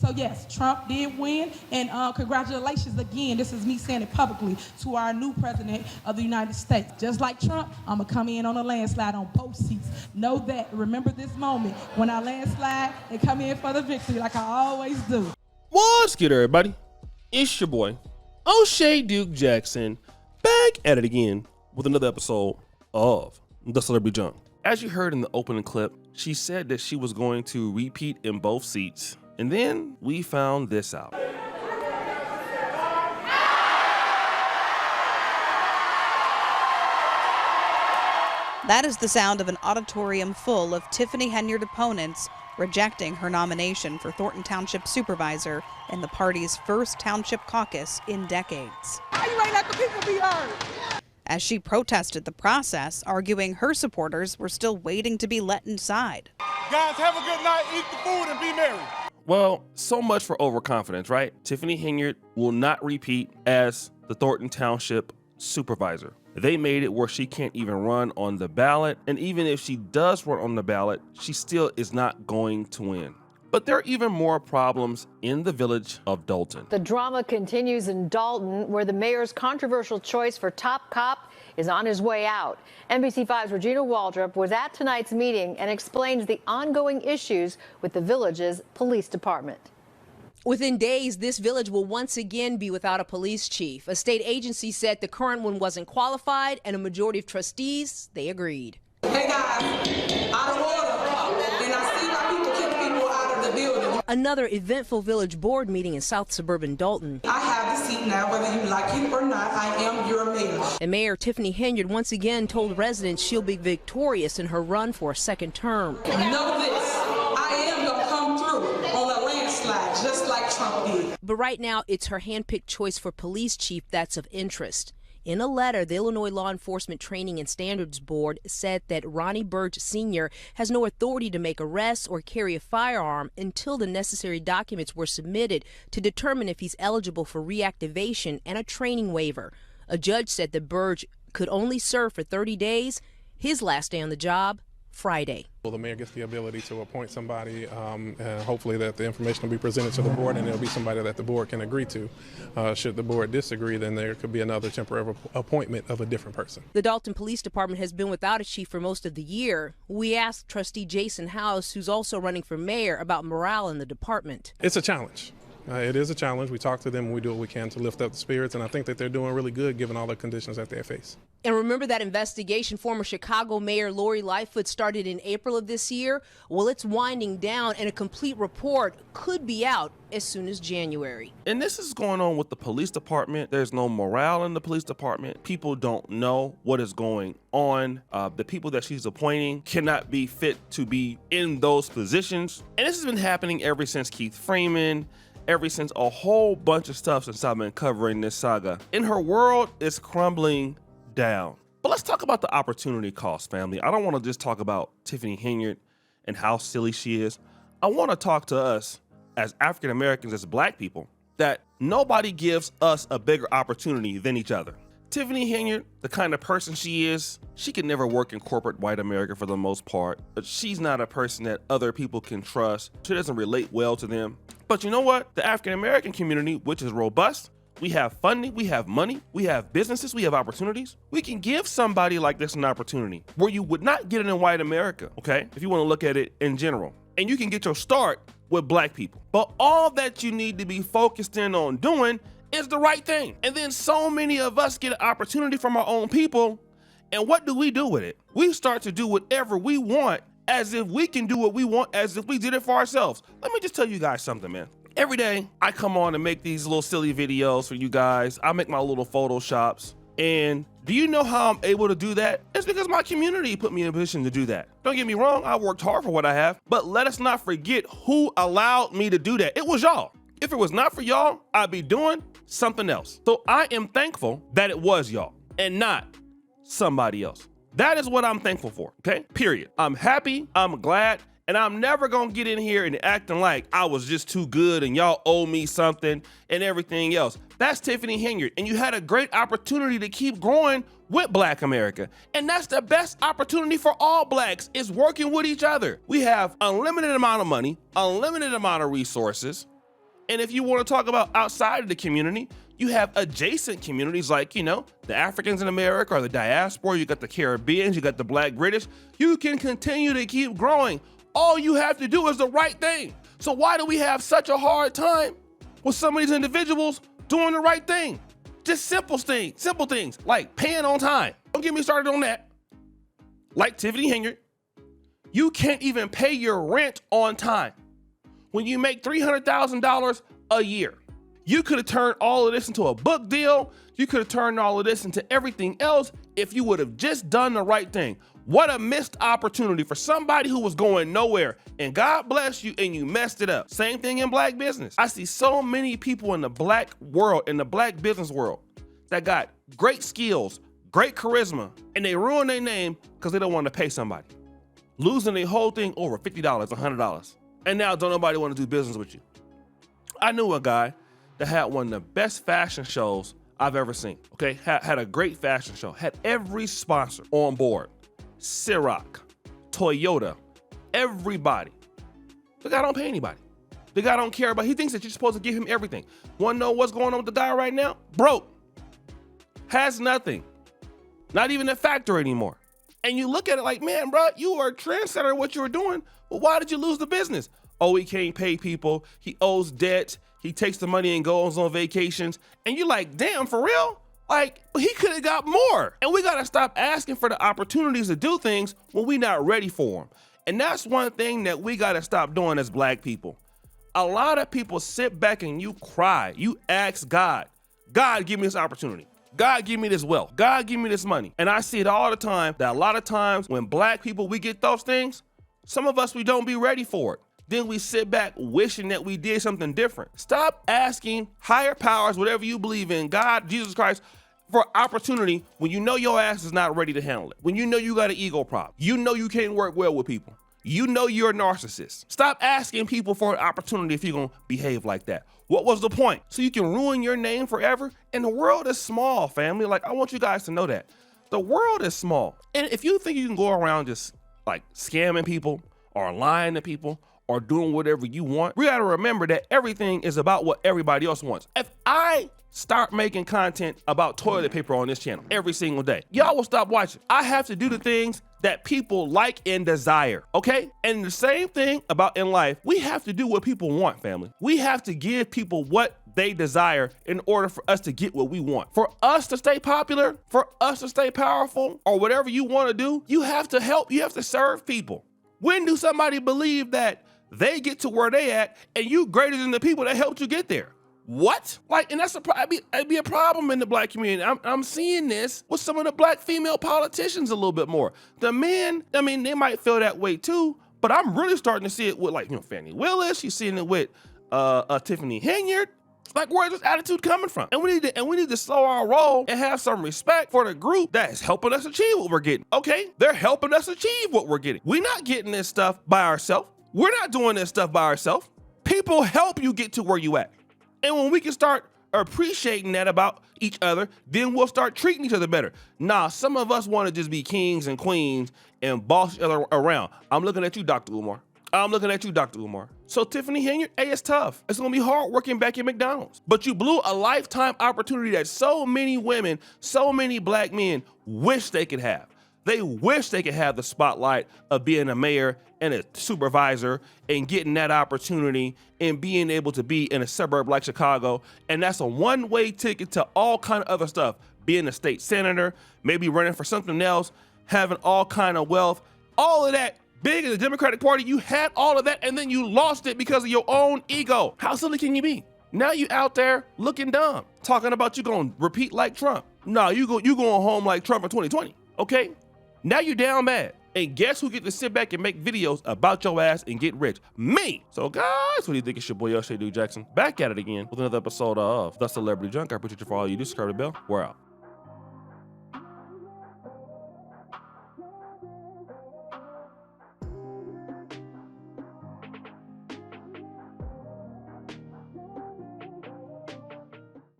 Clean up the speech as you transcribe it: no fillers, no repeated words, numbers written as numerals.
So yes, Trump did win, and congratulations again, this is me saying it publicly, to our new president of the United States. Just like Trump, I'm gonna come in on a landslide on both seats. Know that, remember this moment, when I landslide and come in for the victory like I always do. What's good, everybody? It's your boy, O'Shea Duke Jackson, back at it again with another episode of The Celebrity Junk. As you heard in the opening clip, she said that she was going to repeat in both seats, and then we found this out. That is the sound of an auditorium full of Tiffany Henyard opponents rejecting her nomination for Thornton Township Supervisor in the party's first township caucus in decades. You ain't let the people be heard. As she protested the process, arguing her supporters were still waiting to be let inside. Guys, have a good night, eat the food, and be merry. Well, so much for overconfidence, right? Tiffany Henyard will not repeat as the Thornton Township Supervisor. They made it where she can't even run on the ballot, and even if she does run on the ballot, she still is not going to win. But there are even more problems in the village of Dalton. The drama continues in Dalton, where the mayor's controversial choice for top cop is on his way out. NBC5's Regina Waldrop was at tonight's meeting and explains the ongoing issues with the village's police department. Within days, this village will once again be without a police chief. A state agency said the current one wasn't qualified, and a majority of trustees, they agreed. Hey guys, out of order, and I see why people kick people out of the building. Another eventful village board meeting in South Suburban Dalton. I have the seat now, whether you like it or not, I am your mayor. And Mayor Tiffany Henyard once again told residents she'll be victorious in her run for a second term. Know this, I am gonna come through on a landslide, just like Trump did. But right now, it's her handpicked choice for police chief that's of interest. In a letter, the Illinois Law Enforcement Training and Standards Board said that Ronnie Burge Sr. has no authority to make arrests or carry a firearm until the necessary documents were submitted to determine if he's eligible for reactivation and a training waiver. A judge said that Burge could only serve for 30 days. His last day on the job, Friday. Well, the mayor gets the ability to appoint somebody, and hopefully that the information will be presented to the board, and it'll be somebody that the board can agree to. Should the board disagree, then there could be another temporary appointment of a different person. The Dalton Police Department has been without a chief for most of the year. We asked trustee Jason House, who's also running for mayor, about morale in the department. It's a challenge. It is a challenge. We talk to them and we do what we can to lift up the spirits, and I think that they're doing really good given all the conditions that they face. And remember that investigation former Chicago Mayor Lori Lightfoot started in April of this year? Well, it's winding down, and a complete report could be out as soon as January. And this is going on with the police department. There's no morale in the police department. People don't know what is going on. The people that she's appointing cannot be fit to be in those positions. And this has been happening ever since Keith Freeman, ever since a whole bunch of stuff since I've been covering this saga. And her world is crumbling down. But let's talk about the opportunity cost, family. I don't want to just talk about Tiffany Henyard and how silly she is. I want to talk to us as African Americans, as black people, that nobody gives us a bigger opportunity than each other. Tiffany Henyard, the kind of person she is, she can never work in corporate white America for the most part. But she's not a person that other people can trust. She doesn't relate well to them. But you know what? The African American community, which is robust, we have funding, we have money, we have businesses, we have opportunities. We can give somebody like this an opportunity where you would not get it in white America, okay? If you want to look at it in general. And you can get your start with black people. But all that you need to be focused in on doing is the right thing. And then so many of us get an opportunity from our own people, and what do we do with it? We start to do whatever we want as if we can do what we want, as if we did it for ourselves. Let me just tell you guys something, man. Every day I come on and make these little silly videos for you guys. I make my little Photoshops. And do you know how I'm able to do that? It's because my community put me in a position to do that. Don't get me wrong, I worked hard for what I have, but let us not forget who allowed me to do that. It was y'all. If it was not for y'all, I'd be doing something else. So I am thankful that it was y'all and not somebody else. That is what I'm thankful for, okay? Period. I'm happy, I'm glad, and I'm never gonna get in here and acting like I was just too good and y'all owe me something and everything else. That's Tiffany Henyard, and you had a great opportunity to keep growing with Black America. And that's the best opportunity for all blacks, is working with each other. We have unlimited amount of money, unlimited amount of resources, And if you want to talk about outside of the community, you have adjacent communities like, you know, the Africans in America or the diaspora. You got the Caribbeans, you got the Black British. You can continue to keep growing. All you have to do is the right thing. So why do we have such a hard time with some of these individuals doing the right thing? Just simple things like paying on time. Don't get me started on that. Like Tiffany Henyard, you can't even pay your rent on time. When you make $300,000 a year, you could have turned all of this into a book deal. You could have turned all of this into everything else if you would have just done the right thing. What a missed opportunity for somebody who was going nowhere, and God bless you and you messed it up. Same thing in black business. I see so many people in the black world, in the black business world, that got great skills, great charisma, and they ruin their name because they don't want to pay somebody. Losing their whole thing over $50, $100. And now don't nobody want to do business with you. I knew a guy that had one of the best fashion shows I've ever seen, okay? Had a great fashion show, had every sponsor on board. Ciroc, Toyota, everybody. The guy don't pay anybody. The guy don't care about, he thinks that you're supposed to give him everything. Wanna know what's going on with the guy right now? Broke. Has nothing. Not even a factor anymore. And you look at it like, man, bro, you are a trendsetter at what you were doing. Well, why did you lose the business? Oh, he can't pay people. He owes debt. He takes the money and goes on vacations. And you're like, damn, for real? Like, he could have got more. And we got to stop asking for the opportunities to do things when we're not ready for them. And that's one thing that we got to stop doing as black people. A lot of people sit back and you cry. You ask God, God, give me this opportunity. God, give me this wealth. God, give me this money. And I see it all the time that a lot of times when black people, we get those things, some of us, we don't be ready for it. Then we sit back wishing that we did something different. Stop asking higher powers, whatever you believe in, God, Jesus Christ, for opportunity when you know your ass is not ready to handle it. When you know you got an ego problem. You know you can't work well with people. You know you're a narcissist. Stop asking people for an opportunity if you're gonna behave like that. What was the point? So you can ruin your name forever? And the world is small, family. Like, I want you guys to know that. The world is small. And if you think you can go around just like scamming people or lying to people or doing whatever you want, we gotta remember that everything is about what everybody else wants. If I start making content about toilet paper on this channel every single day, y'all will stop watching. I have to do the things that people like and desire, okay? And the same thing about in life, we have to do what people want, family. We have to give people what they desire in order for us to get what we want. For us to stay popular, for us to stay powerful, or whatever you want to do, you have to help, you have to serve people. When do somebody believe that they get to where they at and you greater than the people that helped you get there? What? Like, and that's it'd be a problem in the black community. I'm seeing this with some of the black female politicians a little bit more. The men, I mean, they might feel that way too, but I'm really starting to see it with, like, you know, Fannie Willis. You're seeing it with Tiffany Henyard. Like, where's this attitude coming from? And we need to slow our roll and have some respect for the group that is helping us achieve what we're getting. Okay, they're helping us achieve what we're getting. We're not getting this stuff by ourselves. We're not doing this stuff by ourselves. People help you get to where you at. And when we can start appreciating that about each other, then we'll start treating each other better. Nah, some of us want to just be kings and queens and boss each other around. I'm looking at you, Dr. Umar. I'm looking at you, Dr. Umar. So Tiffany Henyard, hey, it's tough. It's gonna be hard working back at McDonald's. But you blew a lifetime opportunity that so many women, so many black men wish they could have. They wish they could have the spotlight of being a mayor and a supervisor and getting that opportunity and being able to be in a suburb like Chicago. And that's a one-way ticket to all kind of other stuff. Being a state senator, maybe running for something else, having all kind of wealth, all of that. Big in the Democratic Party, you had all of that and then you lost it because of your own ego. How silly can you be? Now you out there looking dumb, talking about you gonna repeat like Trump. No, you going home like Trump in 2020, okay? Now you down bad. And guess who get to sit back and make videos about your ass and get rich? Me. So guys, what do you think? It's your boy, Dude Jackson, back at it again with another episode of The Celebrity Junk. I appreciate you for all you do. Subscribe to the bell. We're out.